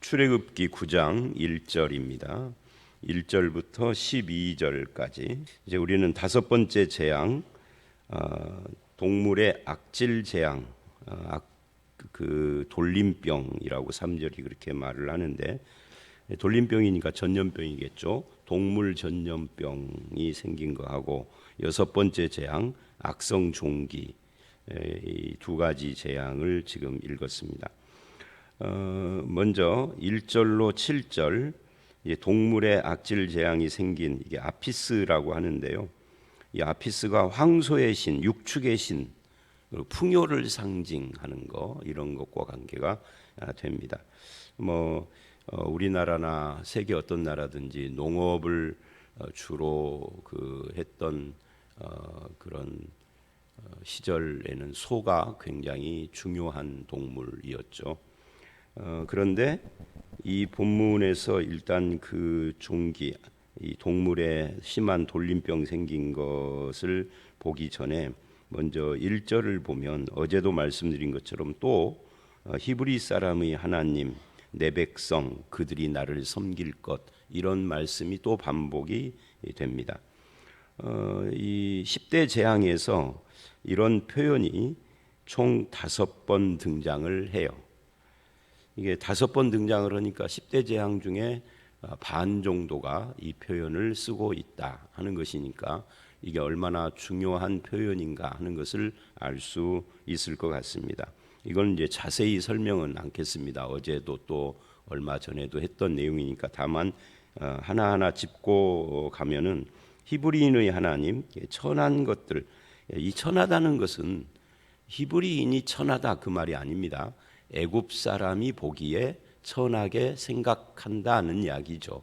출애굽기 9장 1절입니다. 1절부터 12절까지 이제 우리는 다섯 번째 재앙, 동물의 악질 재앙, 그 돌림병이라고 3절이 그렇게 말을 하는데, 돌림병이니까 전염병이겠죠. 동물 전염병이 생긴 거하고 여섯 번째 재앙, 악성 종기, 이 두 가지 재앙을 지금 읽었습니다. 먼저 1절로 7절, 동물의 악질 재앙이 생긴 이게 아피스라고 하는데요. 이 아피스가 황소의 신, 육축의 신, 풍요를 상징하는 거, 이런 것과 관계가 됩니다. 우리나라나 세계 어떤 나라든지 농업을 주로 했던 그런 시절에는 소가 굉장히 중요한 동물이었죠. 그런데 이 본문에서 일단 그 종기, 이 동물의 심한 돌림병 생긴 것을 보기 전에 먼저 1절을 보면 어제도 말씀드린 것처럼 또 히브리 사람의 하나님, 내 백성, 그들이 나를 섬길 것, 이런 말씀이 또 반복이 됩니다. 이 10대 재앙에서 이런 표현이 총 5번 등장을 해요. 이게 5번 등장을 하니까 10대 재앙 중에 반 정도가 이 표현을 쓰고 있다 하는 것이니까 이게 얼마나 중요한 표현인가 하는 것을 알 수 있을 것 같습니다. 이건 이제 자세히 설명은 않겠습니다. 어제도 또 얼마 전에도 했던 내용이니까 다만 하나하나 짚고 가면은 히브리인의 하나님, 천한 것들, 이 천하다는 것은 히브리인이 천하다 그 말이 아닙니다. 애굽 사람이 보기에 천하게 생각한다는 이야기죠.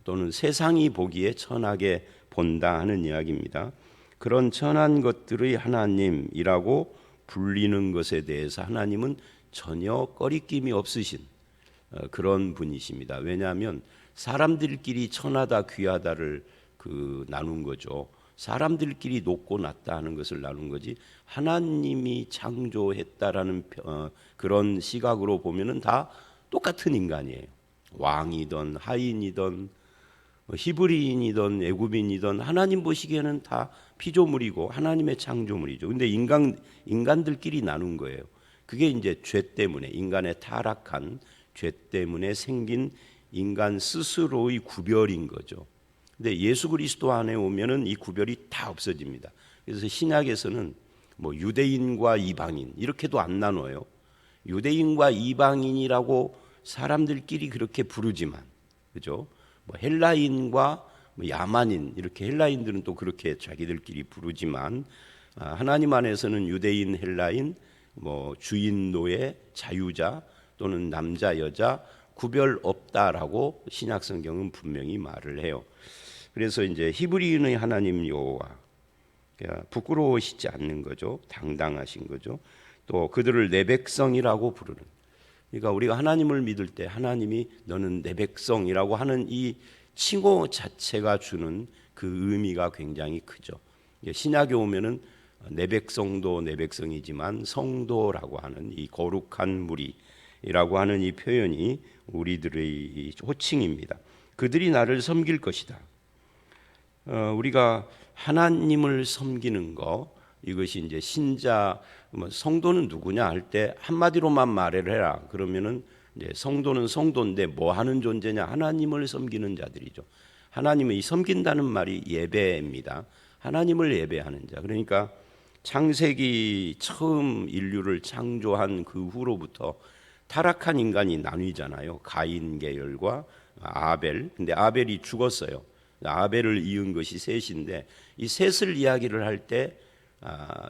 또는 세상이 보기에 천하게 본다 하는 이야기입니다. 그런 천한 것들의 하나님이라고 불리는 것에 대해서 하나님은 전혀 꺼리낌이 없으신 그런 분이십니다. 왜냐하면 사람들끼리 천하다 귀하다를 나눈 거죠. 사람들끼리 높고 낮다 하는 것을 나눈 거지, 하나님이 창조했다라는 그런 시각으로 보면은 다 똑같은 인간이에요. 왕이든 하인이든 히브리인이든 애굽인이든 하나님 보시기에는 다 피조물이고 하나님의 창조물이죠. 근데 인간들끼리 나눈 거예요. 그게 이제 죄 때문에, 인간의 타락한 죄 때문에 생긴 인간 스스로의 구별인 거죠. 근데 예수 그리스도 안에 오면은 이 구별이 다 없어집니다. 그래서 신약에서는 유대인과 이방인 이렇게도 안 나눠요. 유대인과 이방인이라고 사람들끼리 그렇게 부르지만, 그죠? 헬라인과 야만인, 이렇게 헬라인들은 또 그렇게 자기들끼리 부르지만, 하나님 안에서는 유대인, 헬라인, 주인, 노예, 자유자 또는 남자, 여자 구별 없다라고 신약 성경은 분명히 말을 해요. 그래서 이제 히브리인의 하나님 여호와, 부끄러우시지 않는 거죠. 당당하신 거죠. 또 그들을 내 백성이라고 부르는, 그러니까 우리가 하나님을 믿을 때 하나님이 너는 내 백성이라고 하는 이 칭호 자체가 주는 그 의미가 굉장히 크죠. 신약에 오면은 내 백성도 내 백성이지만 성도라고 하는 이 거룩한 무리라고 하는 이 표현이 우리들의 호칭입니다. 그들이 나를 섬길 것이다. 우리가 하나님을 섬기는 거, 이것이 이제 신자, 성도는 누구냐 할 때 한마디로만 말을 해라. 그러면은 이제 성도는 성도인데 뭐 하는 존재냐? 하나님을 섬기는 자들이죠. 하나님을 섬긴다는 말이 예배입니다. 하나님을 예배하는 자. 그러니까 창세기 처음 인류를 창조한 그 후로부터 타락한 인간이 나뉘잖아요. 가인 계열과 아벨. 근데 아벨이 죽었어요. 아벨을 이은 것이 셋인데, 이 셋을 이야기를 할 때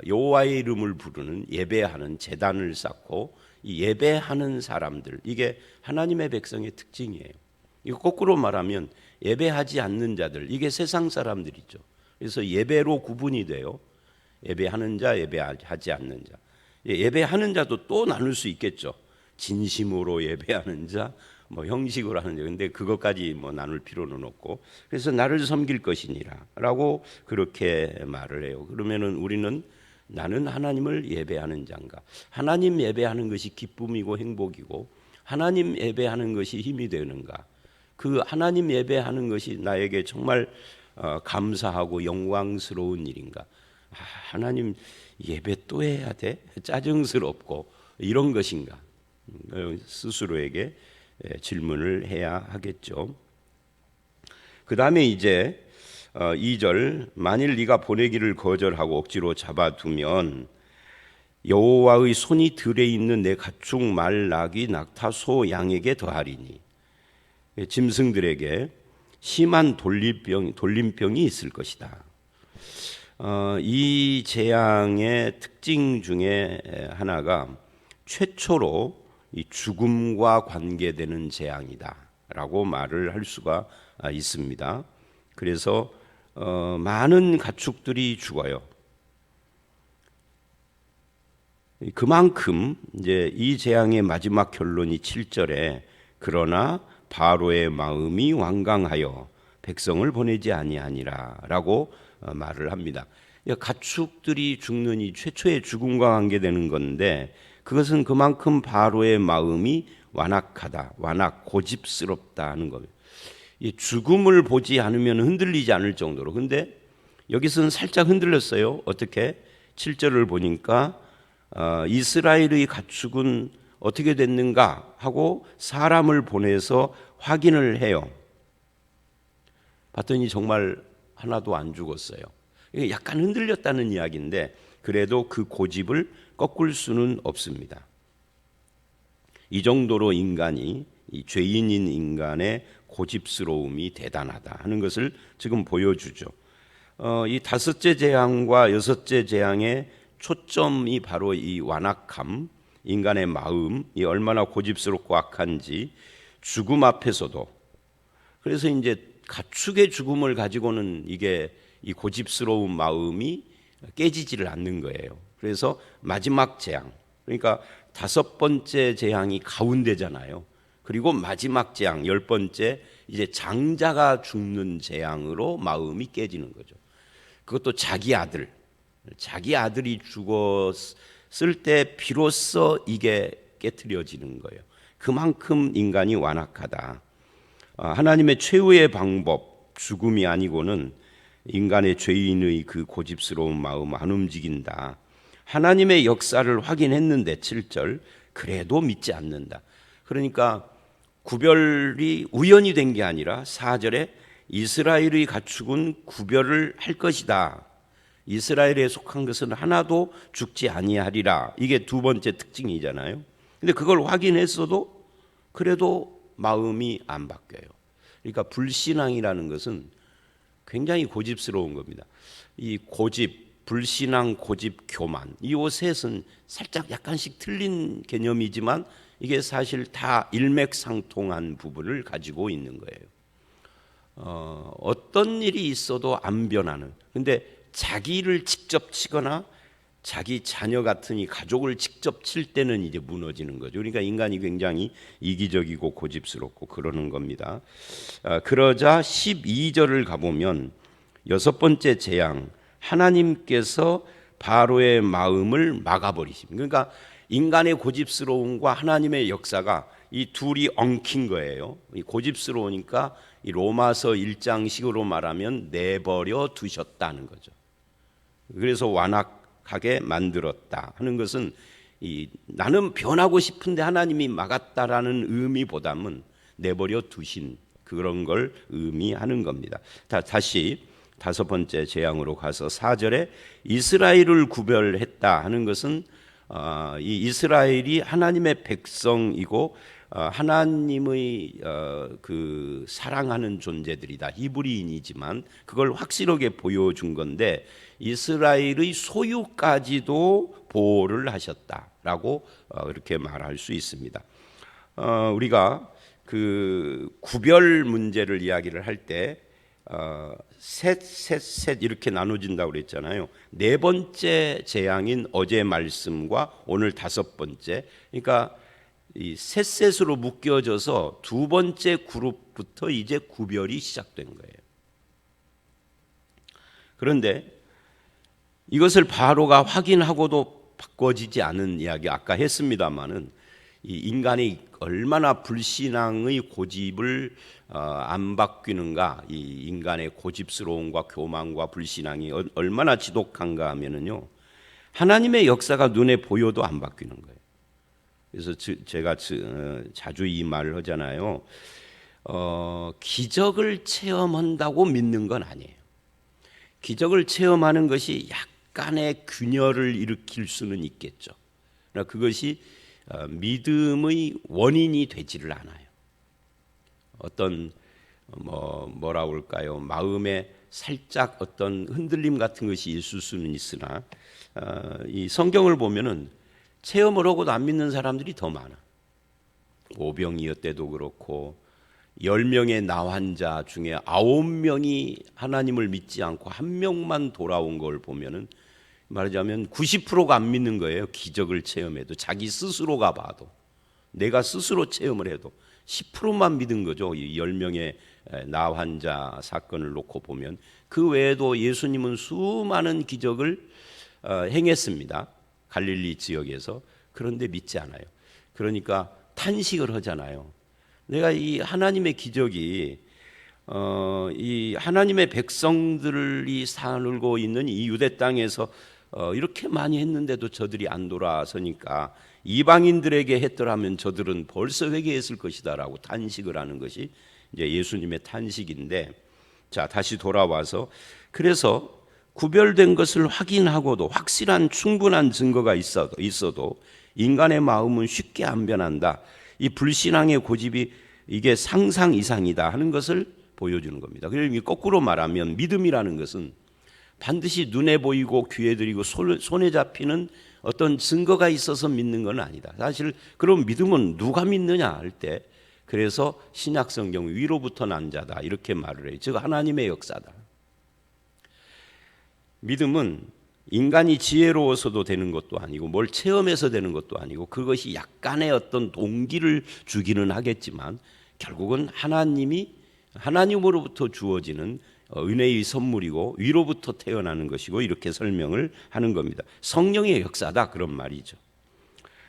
여호와의 이름을 부르는, 예배하는 제단을 쌓고 이 예배하는 사람들, 이게 하나님의 백성의 특징이에요. 이거 거꾸로 말하면 예배하지 않는 자들, 이게 세상 사람들이죠. 그래서 예배로 구분이 돼요. 예배하는 자, 예배하지 않는 자. 예배하는 자도 또 나눌 수 있겠죠. 진심으로 예배하는 자, 형식으로 하는 자. 근데 그것까지 나눌 필요는 없고, 그래서 나를 섬길 것이니라라고 그렇게 말을 해요. 그러면은 우리는 나는 하나님을 예배하는 자인가? 하나님 예배하는 것이 기쁨이고 행복이고 하나님 예배하는 것이 힘이 되는가? 그 하나님 예배하는 것이 나에게 정말 감사하고 영광스러운 일인가? 하나님 예배 또 해야 돼? 짜증스럽고 이런 것인가? 스스로에게 질문을 해야 하겠죠. 그 다음에 이제 2절, 만일 네가 보내기를 거절하고 억지로 잡아두면 여호와의 손이 들에 있는 내 가축, 말, 나귀, 낙타, 소, 양에게 더하리니, 짐승들에게 심한 돌림병이 있을 것이다. 이 재앙의 특징 중에 하나가 최초로 이 죽음과 관계되는 재앙이다라고 말을 할 수가 있습니다. 그래서 많은 가축들이 죽어요. 그만큼 이제 이 재앙의 마지막 결론이 7절에 그러나 바로의 마음이 완강하여 백성을 보내지 아니하니라라고 말을 합니다. 가축들이 죽는 이 최초의 죽음과 관계되는 건데 그것은 그만큼 바로의 마음이 완악하다, 고집스럽다 하는 겁니다. 이 죽음을 보지 않으면 흔들리지 않을 정도로. 근데 여기서는 살짝 흔들렸어요. 어떻게? 7절을 보니까 이스라엘의 가축은 어떻게 됐는가 하고 사람을 보내서 확인을 해요. 봤더니 정말 하나도 안 죽었어요. 약간 흔들렸다는 이야기인데 그래도 그 고집을 꺾을 수는 없습니다. 이 정도로 인간이, 이 죄인인 인간의 고집스러움이 대단하다 하는 것을 지금 보여주죠. 이 다섯째 재앙과 여섯째 재앙의 초점이 바로 이 완악함, 인간의 마음이 얼마나 고집스럽고 악한지 죽음 앞에서도, 그래서 이제 가축의 죽음을 가지고는 이게 이 고집스러운 마음이 깨지지를 않는 거예요. 그래서 마지막 재앙, 그러니까 다섯 번째 재앙이 가운데잖아요. 그리고 마지막 재앙, 10번째 이제 장자가 죽는 재앙으로 마음이 깨지는 거죠. 그것도 자기 아들이 죽었을 때 비로소 이게 깨트려지는 거예요. 그만큼 인간이 완악하다. 하나님의 최후의 방법, 죽음이 아니고는 인간의 죄인의 그 고집스러운 마음 안 움직인다. 하나님의 역사를 확인했는데 7절 그래도 믿지 않는다. 그러니까 구별이 우연히 된 게 아니라 4절에 이스라엘의 가축은 구별을 할 것이다. 이스라엘에 속한 것은 하나도 죽지 아니하리라. 이게 두 번째 특징이잖아요. 근데 그걸 확인했어도 그래도 마음이 안 바뀌어요. 그러니까 불신앙이라는 것은 굉장히 고집스러운 겁니다. 이 고집, 불신앙, 고집, 교만, 이 셋은 살짝 약간씩 틀린 개념이지만 이게 사실 다 일맥상통한 부분을 가지고 있는 거예요. 어떤 일이 있어도 안 변하는, 근데 자기를 직접 치거나 자기 자녀 같은 이 가족을 직접 칠 때는 이제 무너지는 거죠. 그러니까 인간이 굉장히 이기적이고 고집스럽고 그러는 겁니다. 그러자 12절을 가보면 여섯 번째 재앙, 하나님께서 바로의 마음을 막아버리십니다. 그러니까 인간의 고집스러움과 하나님의 역사가 이 둘이 엉킨 거예요. 이 고집스러우니까 이 로마서 1장식으로 말하면 내버려 두셨다는 거죠. 그래서 완악하게 만들었다 하는 것은 나는 변하고 싶은데 하나님이 막았다라는 의미보다는 내버려 두신 그런 걸 의미하는 겁니다. 다시 다섯 번째 재앙으로 가서 4절에 이스라엘을 구별했다 하는 것은 이 이스라엘이 하나님의 백성이고 하나님의 그 사랑하는 존재들이다. 히브리인이지만 그걸 확실하게 보여준 건데 이스라엘의 소유까지도 보호를 하셨다라고 이렇게 말할 수 있습니다. 우리가 그 구별 문제를 이야기를 할 때 셋 이렇게 나눠진다고 그랬잖아요. 네 번째 재앙인 어제 말씀과 오늘 다섯 번째, 그러니까 이 셋으로 묶여져서 두 번째 그룹부터 이제 구별이 시작된 거예요. 그런데 이것을 바로가 확인하고도 바꿔지지 않은 이야기 아까 했습니다마는 이 인간의 얼마나 불신앙의 고집을 안 바뀌는가, 이 인간의 고집스러움과 교만과 불신앙이 얼마나 지독한가 하면은요, 하나님의 역사가 눈에 보여도 안 바뀌는 거예요. 그래서 제가 자주 이 말을 하잖아요. 기적을 체험한다고 믿는 건 아니에요. 기적을 체험하는 것이 약간의 균열을 일으킬 수는 있겠죠. 그러나 그것이 믿음의 원인이 되지를 않아요. 어떤 뭐라 그럴까요? 마음에 살짝 어떤 흔들림 같은 것이 있을 수는 있으나 이 성경을 보면은 체험을 하고도 안 믿는 사람들이 더 많아. 오병이어 때도 그렇고 10명의 나환자 중에 9명이 하나님을 믿지 않고 1명만 돌아온 걸 보면은 말하자면 90%가 안 믿는 거예요. 기적을 체험해도, 자기 스스로가 봐도, 내가 스스로 체험을 해도 10%만 믿은 거죠. 이 10명의 나환자 사건을 놓고 보면 그 외에도 예수님은 수많은 기적을 행했습니다. 갈릴리 지역에서. 그런데 믿지 않아요. 그러니까 탄식을 하잖아요. 내가 이 하나님의 기적이 이 하나님의 백성들이 살고 있는 이 유대 땅에서 이렇게 많이 했는데도 저들이 안 돌아서니까 이방인들에게 했더라면 저들은 벌써 회개했을 것이다라고 탄식을 하는 것이 이제 예수님의 탄식인데, 자, 다시 돌아와서, 그래서 구별된 것을 확인하고도 확실한 충분한 증거가 있어도 인간의 마음은 쉽게 안 변한다. 이 불신앙의 고집이 이게 상상 이상이다 하는 것을 보여주는 겁니다. 그러니까 거꾸로 말하면 믿음이라는 것은 반드시 눈에 보이고 귀에 들리고 손에 잡히는 어떤 증거가 있어서 믿는 건 아니다. 사실 그럼 믿음은 누가 믿느냐 할 때, 그래서 신약 성경 위로부터 난 자다 이렇게 말을 해요. 즉 하나님의 역사다. 믿음은 인간이 지혜로워서도 되는 것도 아니고 뭘 체험해서 되는 것도 아니고, 그것이 약간의 어떤 동기를 주기는 하겠지만 결국은 하나님으로부터 주어지는 은혜의 선물이고 위로부터 태어나는 것이고, 이렇게 설명을 하는 겁니다. 성령의 역사다 그런 말이죠.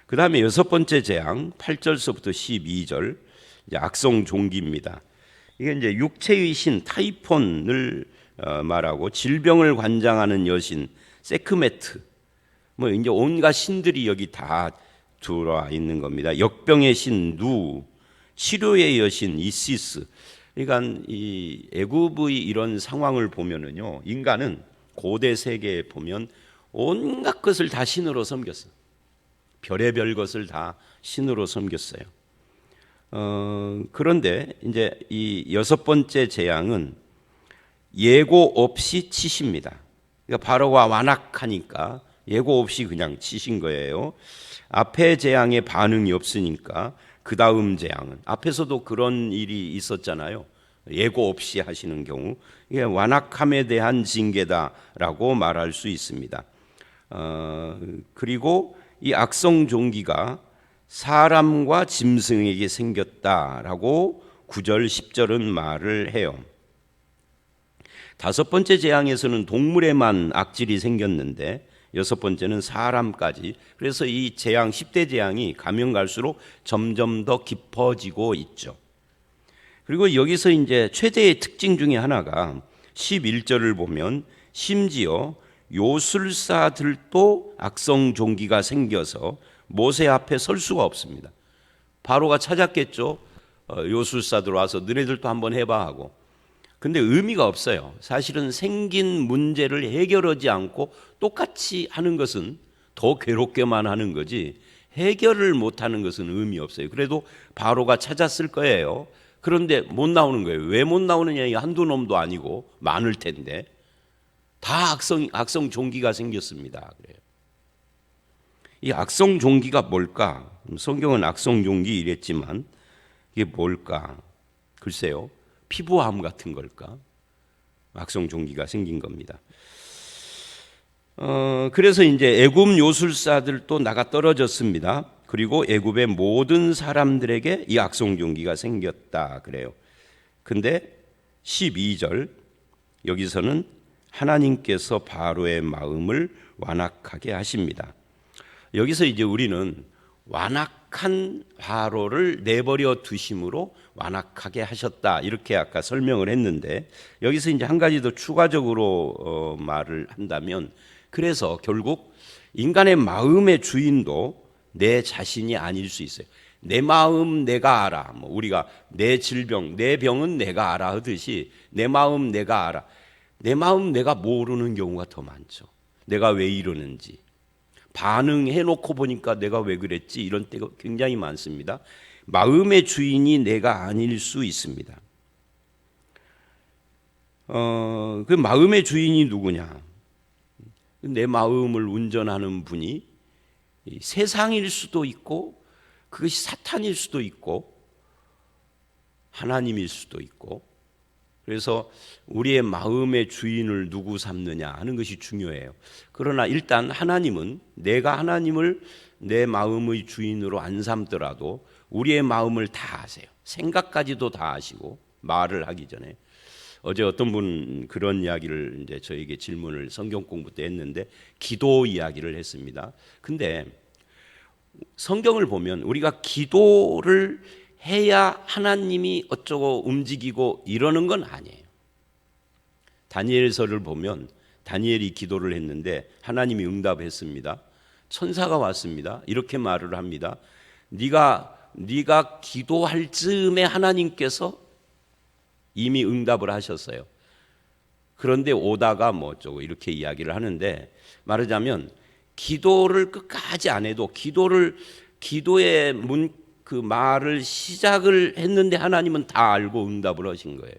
그 다음에 6번째 재앙 8절서부터 12절, 이제 악성 종기입니다. 이게 이제 육체의 신 타이폰을 말하고 질병을 관장하는 여신 세크메트, 뭐 이제 온갖 신들이 여기 다 들어와 있는 겁니다. 역병의 신 누, 치료의 여신 이시스. 그러니까 이 애굽의 이런 상황을 보면은요, 인간은 고대 세계에 보면 온갖 것을 다 신으로 섬겼어요. 별의별 것을 다 신으로 섬겼어요. 그런데 이제 이 6번째 재앙은 예고 없이 치십니다. 그러니까 바로가 완악하니까 예고 없이 그냥 치신 거예요. 앞에 재앙에 반응이 없으니까 그 다음 재앙은, 앞에서도 그런 일이 있었잖아요. 예고 없이 하시는 경우, 이게 완악함에 대한 징계다라고 말할 수 있습니다. 그리고 이 악성 종기가 사람과 짐승에게 생겼다라고 9절 10절은 말을 해요. 5번째 재앙에서는 동물에만 악질이 생겼는데 6번째는 사람까지. 그래서 이 재앙 10대 재앙이 가면 갈수록 점점 더 깊어지고 있죠. 그리고 여기서 이제 최대의 특징 중에 하나가 11절을 보면 심지어 요술사들도 악성 종기가 생겨서 모세 앞에 설 수가 없습니다. 바로가 찾았겠죠. 요술사들 와서 너네들도 한번 해봐 하고. 근데 의미가 없어요. 사실은 생긴 문제를 해결하지 않고 똑같이 하는 것은 더 괴롭게만 하는 거지, 해결을 못하는 것은 의미 없어요. 그래도 바로가 찾았을 거예요. 그런데 못 나오는 거예요. 왜 못 나오느냐? 한두 놈도 아니고 많을 텐데 다 악성 종기가 생겼습니다. 그래요. 이 악성 종기가 뭘까? 성경은 악성 종기 이랬지만 이게 뭘까? 글쎄요. 피부암 같은 걸까? 악성 종기가 생긴 겁니다. 그래서 이제 애굽 요술사들도 나가 떨어졌습니다. 그리고 애굽의 모든 사람들에게 이 악성 종기가 생겼다 그래요. 근데 12절 여기서는 하나님께서 바로의 마음을 완악하게 하십니다. 여기서 이제 우리는 완악한 악한 바로를 내버려 두심으로 완악하게 하셨다. 이렇게 아까 설명을 했는데 여기서 이제 한 가지 더 추가적으로 말을 한다면 그래서 결국 인간의 마음의 주인도 내 자신이 아닐 수 있어요. 내 마음 내가 알아. 뭐 우리가 내 질병, 내 병은 내가 알아 하듯이 내 마음 내가 알아. 내 마음 내가 모르는 경우가 더 많죠. 내가 왜 이러는지. 반응해놓고 보니까 내가 왜 그랬지 이런 때가 굉장히 많습니다. 마음의 주인이 내가 아닐 수 있습니다. 그 마음의 주인이 누구냐? 내 마음을 운전하는 분이 세상일 수도 있고 그것이 사탄일 수도 있고 하나님일 수도 있고 그래서 우리의 마음의 주인을 누구 삼느냐 하는 것이 중요해요. 그러나 일단 하나님은 내가 하나님을 내 마음의 주인으로 안 삼더라도 우리의 마음을 다 아세요. 생각까지도 다 아시고 말을 하기 전에 어제 어떤 분 그런 이야기를 이제 저에게 질문을 성경 공부 때 했는데 기도 이야기를 했습니다. 근데 성경을 보면 우리가 기도를 해야 하나님이 어쩌고 움직이고 이러는 건 아니에요. 다니엘서를 보면 다니엘이 기도를 했는데 하나님이 응답했습니다. 천사가 왔습니다. 이렇게 말을 합니다. 네가 기도할 즈음에 하나님께서 이미 응답을 하셨어요. 그런데 오다가 뭐 어쩌고 이렇게 이야기를 하는데 말하자면 기도를 끝까지 안 해도 기도의 그 말을 시작을 했는데 하나님은 다 알고 응답을 하신 거예요.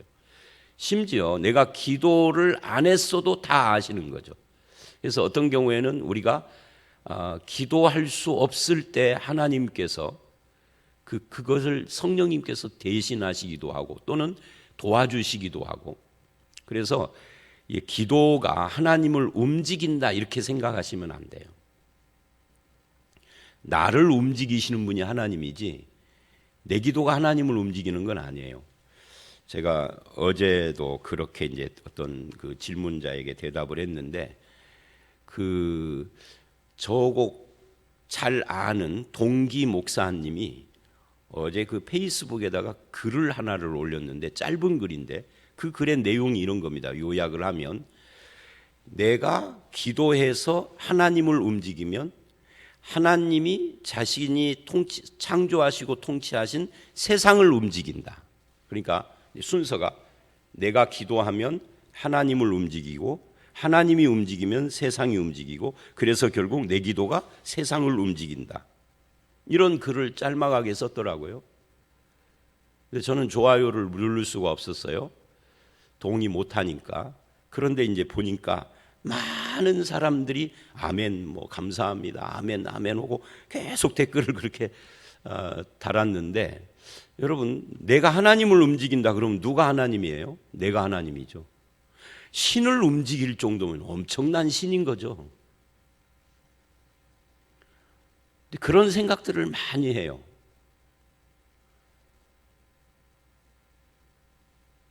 심지어 내가 기도를 안 했어도 다 아시는 거죠. 그래서 어떤 경우에는 우리가 기도할 수 없을 때 하나님께서 그것을 성령님께서 대신하시기도 하고 또는 도와주시기도 하고 그래서 기도가 하나님을 움직인다 이렇게 생각하시면 안 돼요. 나를 움직이시는 분이 하나님이지 내 기도가 하나님을 움직이는 건 아니에요. 제가 어제도 그렇게 이제 어떤 그 질문자에게 대답을 했는데 저거 잘 아는 동기 목사님이 어제 그 페이스북에다가 글을 하나를 올렸는데 짧은 글인데 그 글의 내용이 이런 겁니다. 요약을 하면 내가 기도해서 하나님을 움직이면 하나님이 자신이 창조하시고 통치하신 세상을 움직인다. 그러니까 순서가 내가 기도하면 하나님을 움직이고 하나님이 움직이면 세상이 움직이고 그래서 결국 내 기도가 세상을 움직인다. 이런 글을 짤막하게 썼더라고요. 근데 저는 좋아요를 누를 수가 없었어요. 동의 못하니까. 그런데 이제 보니까 많은 사람들이 아멘 뭐 감사합니다 아멘 아멘 하고 계속 댓글을 그렇게 달았는데 여러분 내가 하나님을 움직인다 그러면 누가 하나님이에요? 내가 하나님이죠. 신을 움직일 정도면 엄청난 신인 거죠. 그런 생각들을 많이 해요.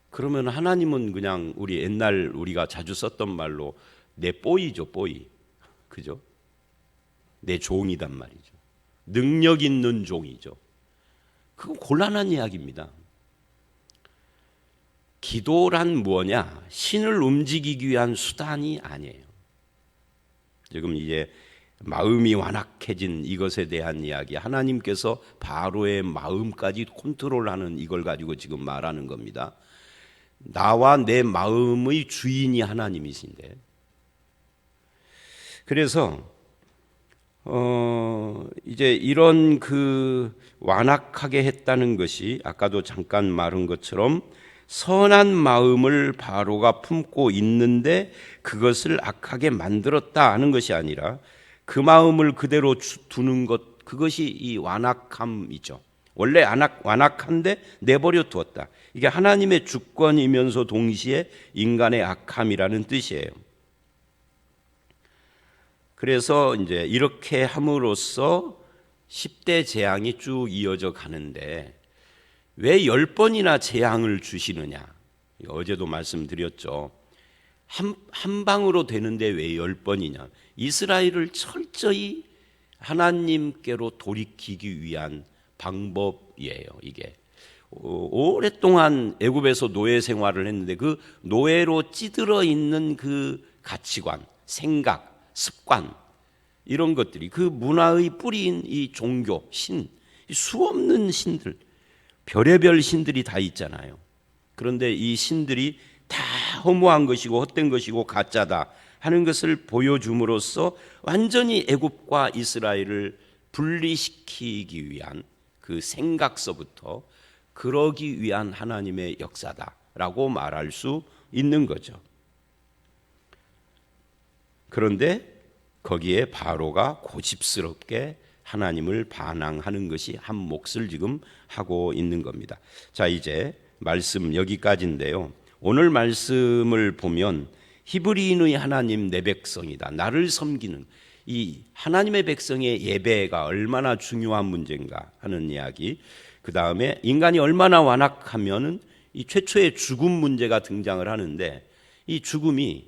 그러면 하나님은 그냥 우리 옛날 우리가 자주 썼던 말로 내 뽀이죠, 뽀이. 그죠? 내 종이단 말이죠. 능력 있는 종이죠. 그건 곤란한 이야기입니다. 기도란 뭐냐? 신을 움직이기 위한 수단이 아니에요. 지금 이제 마음이 완악해진 이것에 대한 이야기, 하나님께서 바로의 마음까지 컨트롤하는 이걸 가지고 지금 말하는 겁니다. 나와 내 마음의 주인이 하나님이신데 그래서 이제 이런 완악하게 했다는 것이 아까도 잠깐 말한 것처럼 선한 마음을 바로가 품고 있는데 그것을 악하게 만들었다 하는 것이 아니라 그 마음을 그대로 두는 것 그것이 이 완악함이죠. 원래 완악한데 내버려 두었다. 이게 하나님의 주권이면서 동시에 인간의 악함이라는 뜻이에요. 그래서 이제 이렇게 함으로써 10대 재앙이 쭉 이어져 가는데 왜 10번이나 재앙을 주시느냐? 어제도 말씀드렸죠. 한 방으로 되는데 왜 10번이냐? 이스라엘을 철저히 하나님께로 돌이키기 위한 방법이에요. 이게 오랫동안 애굽에서 노예 생활을 했는데 그 노예로 찌들어 있는 그 가치관, 생각, 습관 이런 것들이 그 문화의 뿌리인 이 종교, 신, 수없는 신들, 별의별 신들이 다 있잖아요. 그런데 이 신들이 다 허무한 것이고 헛된 것이고 가짜다 하는 것을 보여줌으로써 완전히 애굽과 이스라엘을 분리시키기 위한 그 생각서부터 그러기 위한 하나님의 역사다라고 말할 수 있는 거죠. 그런데 거기에 바로가 고집스럽게 하나님을 반항하는 것이 한 몫을 지금 하고 있는 겁니다. 자, 이제 말씀 여기까지인데요. 오늘 말씀을 보면 히브리인의 하나님 내 백성이다. 나를 섬기는 이 하나님의 백성의 예배가 얼마나 중요한 문제인가 하는 이야기. 그 다음에 인간이 얼마나 완악하면은 이 최초의 죽음 문제가 등장을 하는데 이 죽음이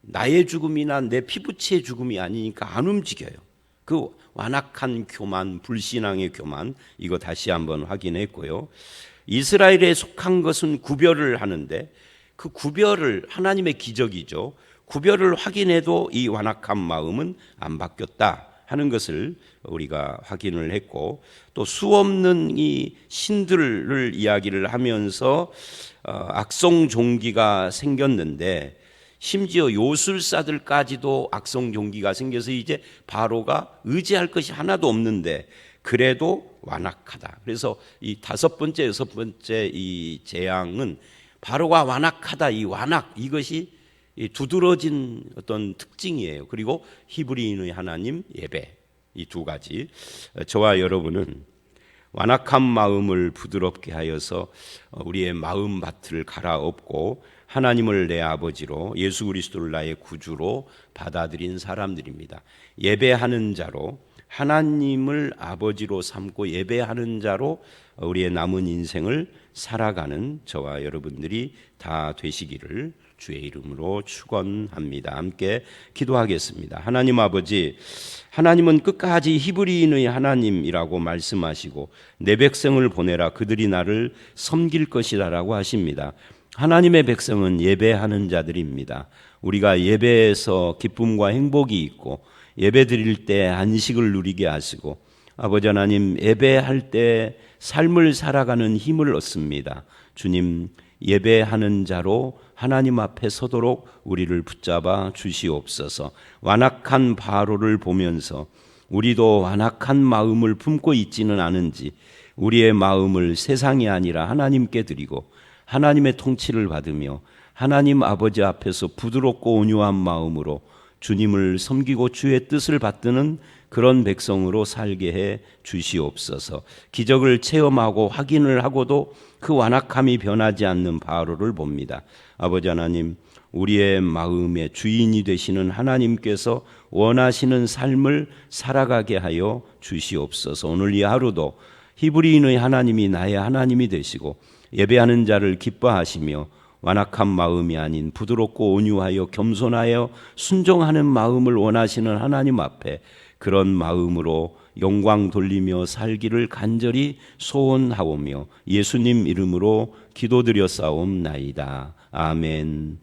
나의 죽음이나 내 피부치의 죽음이 아니니까 안 움직여요. 그 완악한 교만, 불신앙의 교만, 이거 다시 한번 확인했고요. 이스라엘에 속한 것은 구별을 하는데 그 구별을 하나님의 기적이죠. 구별을 확인해도 이 완악한 마음은 안 바뀌었다 하는 것을 우리가 확인을 했고 또 수없는 이 신들을 이야기를 하면서 악성 종기가 생겼는데 심지어 요술사들까지도 악성 종기가 생겨서 이제 바로가 의지할 것이 하나도 없는데 그래도 완악하다. 그래서 이 다섯 번째, 여섯 번째 이 재앙은 바로가 완악하다. 이 완악 이것이 두드러진 어떤 특징이에요. 그리고 히브리인의 하나님 예배 이 두 가지. 저와 여러분은 완악한 마음을 부드럽게 하여서 우리의 마음밭을 갈아엎고 하나님을 내 아버지로 예수 그리스도를 나의 구주로 받아들인 사람들입니다. 예배하는 자로 하나님을 아버지로 삼고 예배하는 자로 우리의 남은 인생을 살아가는 저와 여러분들이 다 되시기를 주의 이름으로 축원합니다. 함께 기도하겠습니다. 하나님 아버지, 하나님은 끝까지 히브리인의 하나님이라고 말씀하시고 내 백성을 보내라 그들이 나를 섬길 것이라고 하십니다. 하나님의 백성은 예배하는 자들입니다. 우리가 예배에서 기쁨과 행복이 있고 예배 드릴 때 안식을 누리게 하시고 아버지 하나님 예배할 때 삶을 살아가는 힘을 얻습니다. 주님 예배하는 자로 하나님 앞에 서도록 우리를 붙잡아 주시옵소서. 완악한 바로를 보면서 우리도 완악한 마음을 품고 있지는 않은지 우리의 마음을 세상이 아니라 하나님께 드리고 하나님의 통치를 받으며 하나님 아버지 앞에서 부드럽고 온유한 마음으로 주님을 섬기고 주의 뜻을 받드는 그런 백성으로 살게 해 주시옵소서. 기적을 체험하고 확인을 하고도 그 완악함이 변하지 않는 바로를 봅니다. 아버지 하나님, 우리의 마음의 주인이 되시는 하나님께서 원하시는 삶을 살아가게 하여 주시옵소서. 오늘 이 하루도 히브리인의 하나님이 나의 하나님이 되시고 예배하는 자를 기뻐하시며 완악한 마음이 아닌 부드럽고 온유하여 겸손하여 순종하는 마음을 원하시는 하나님 앞에 그런 마음으로 영광 돌리며 살기를 간절히 소원하오며 예수님 이름으로 기도드려 싸움나이다. 아멘.